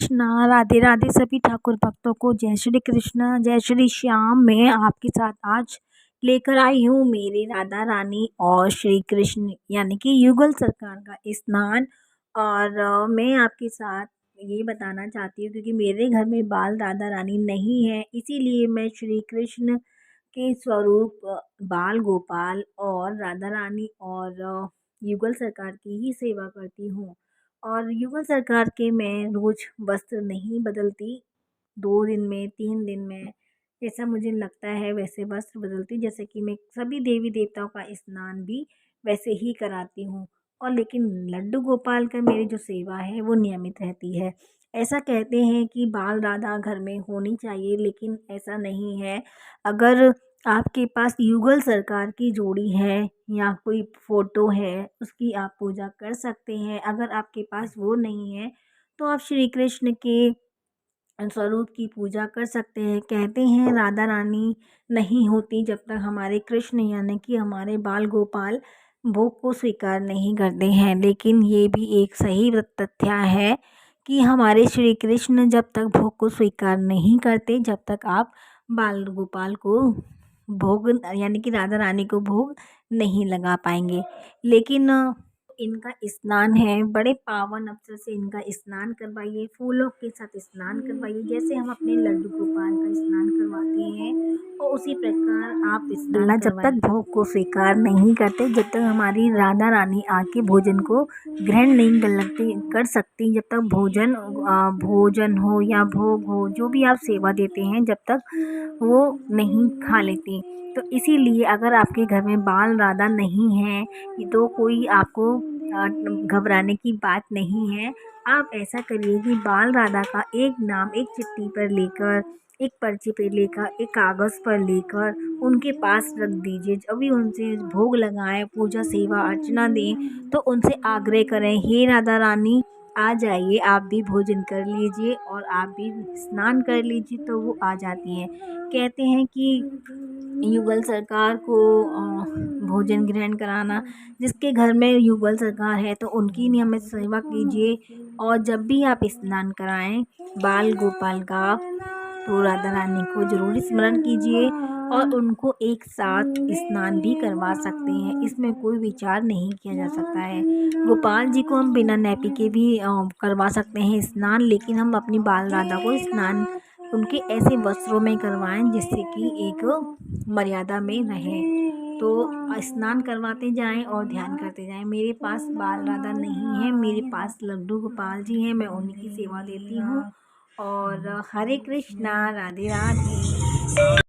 कृष्णा, राधे राधे सभी ठाकुर भक्तों को। जय श्री कृष्णा, जय श्री श्याम। मैं आपके साथ आज लेकर आई हूँ मेरी राधा रानी और श्री कृष्ण यानी कि युगल सरकार का स्नान। और मैं आपके साथ ये बताना चाहती हूँ क्योंकि मेरे घर में बाल राधा रानी नहीं है, इसीलिए मैं श्री कृष्ण के स्वरूप बाल गोपाल और राधा रानी और युगल सरकार की ही सेवा करती हूँ। और युगल सरकार के मैं रोज़ वस्त्र नहीं बदलती, 2 दिन में 3 दिन में जैसा मुझे लगता है वैसे वस्त्र बदलती, जैसे कि मैं सभी देवी देवताओं का स्नान भी वैसे ही कराती हूँ। और लेकिन लड्डू गोपाल का मेरी जो सेवा है वो नियमित रहती है। ऐसा कहते हैं कि बाल राधा घर में होनी चाहिए, लेकिन ऐसा नहीं है। अगर आपके पास युगल सरकार की जोड़ी है या कोई फ़ोटो है, उसकी आप पूजा कर सकते हैं। अगर आपके पास वो नहीं है तो आप श्री कृष्ण के स्वरूप की पूजा कर सकते हैं। कहते हैं राधा रानी नहीं होती जब तक हमारे कृष्ण यानी कि हमारे बाल गोपाल भोग को स्वीकार नहीं करते हैं। लेकिन ये भी एक सही तथ्य है कि हमारे श्री कृष्ण जब तक भोग को स्वीकार नहीं करते, जब तक आप बाल गोपाल को भोग यानी कि राधा रानी को भोग नहीं लगा पाएंगे। लेकिन इनका स्नान है, बड़े पावन अवसर से इनका स्नान करवाइए, फूलों के साथ स्नान करवाइए। जैसे हम अपने लड्डू गोपाल का स्नान करवाते हैं और उसी प्रकार आप स्नान जब तक भोग को स्वीकार नहीं करते, जब तक हमारी राधा रानी आके भोजन को ग्रहण नहीं कर सकती, जब तक भोजन हो या भोग हो, जो भी आप सेवा देते हैं, जब तक वो नहीं खा लेती। तो इसीलिए अगर आपके घर में बाल राधा नहीं है तो कोई आपको घबराने की बात नहीं है। आप ऐसा करिए कि बाल राधा का एक नाम एक चिट्ठी पर लेकर, एक पर्ची पे लेकर, एक कागज़ पर लेकर उनके पास रख दीजिए। जब भी उनसे भोग लगाएं, पूजा सेवा अर्चना दें, तो उनसे आग्रह करें, हे राधा रानी आ जाइए, आप भी भोजन कर लीजिए और आप भी स्नान कर लीजिए, तो वो आ जाती हैं। कहते हैं कि युगल सरकार को भोजन ग्रहण कराना, जिसके घर में युगल सरकार है तो उनकी नियमित सेवा कीजिए। और जब भी आप स्नान कराएं बाल गोपाल का, तो राधा रानी को जरूर स्मरण कीजिए और उनको एक साथ स्नान भी करवा सकते हैं। इसमें कोई विचार नहीं किया जा सकता है। गोपाल जी को हम बिना नैपी के भी करवा सकते हैं स्नान, लेकिन हम अपनी बाल राधा को स्नान उनके ऐसे वस्त्रों में करवाएं जिससे कि एक मर्यादा में रहें। तो स्नान करवाते जाएं और ध्यान करते जाएं। मेरे पास बाल राधा नहीं है, मेरे पास लड्डू गोपाल जी हैं, मैं उन्हीं की सेवा देती हूँ। और हरे कृष्णा, राधे राधे।